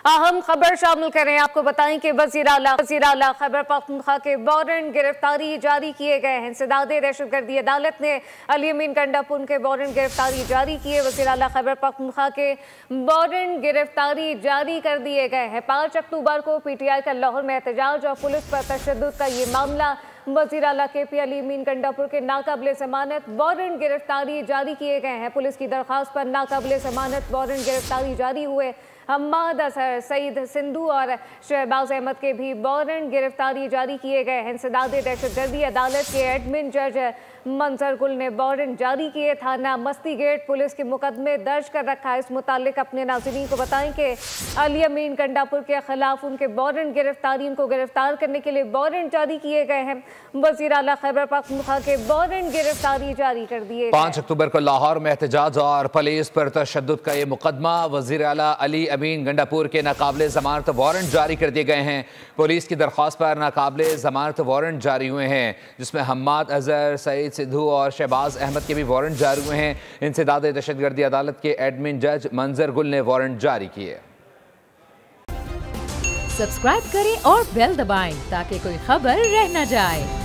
अहम खबर शामिल करें। आपको बताएं कि वज़ीर आला खैबर पख्तूनख्वा के वारंट गिरफ्तारी जारी किए गए हैं। इंसदादे दहशतगर्दी अदालत ने अली अमीन गंडापुर के वारंट गिरफ्तारी जारी किए। वज़ीर आला खैबर पख्तूनख्वा के वारंट गिरफ्तारी जारी कर दिए गए हैं। 5 अक्टूबर को PTI का लाहौर में एहतजाज और पुलिस पर तशद्दुद का ये मामला। वज़ीर आला KP अली अमीन गंडापुर के नाकाबिले ज़मानत वारंट गिरफ्तारी जारी किए गए हैं। पुलिस की दरख्वास्त पर नाकाबिले ज़मानत वारंट गिरफ्तारी जारी हुए। हम्माद अजहर, सईद सिंधु और शहबाज अहमद के भी वारंट गिरफ्तारी जारी किए गए हैं। इंसदादे दहशतगर्दी अदालत के एडमिन जज मंजर गुल ने वारंट जारी किए। थाना मस्ती गेट पुलिस के मुकदमे दर्ज कर रखा है। इस मुतालिक अपने नाज़रीन को बताएं कि अली अमीन गंडापुर के खिलाफ उनके वारंट गिरफ्तारी उनको गिरफ्तार करने के लिए वारंट जारी किए गए हैं। वज़ीर आला खैबर पख्तूनख्वा के वारंट गिरफ्तारी जारी कर दिए। 5 अक्टूबर को लाहौर में एहतजाज और पुलिस पर तशद्दुद का ये मुकदमा। वज़ीर आला अली अमीन गंडापुर के नाकाबिले ज़मानत वारंट जारी कर दिए गए हैं। पुलिस की दरख्वास्त पर नाकाबिले ज़मानत वारंट जारी हुए हैं, जिसमें हम्माद अजहर, सईद सिद्धू और शहबाज अहमद के भी वारंट जारी हुए हैं। इंसदादे दहशतगर्दी अदालत के एडमिन जज मंजर गुल ने वारंट जारी किए। सब्सक्राइब करें और बेल दबाएं ताकि कोई खबर रह न जाए।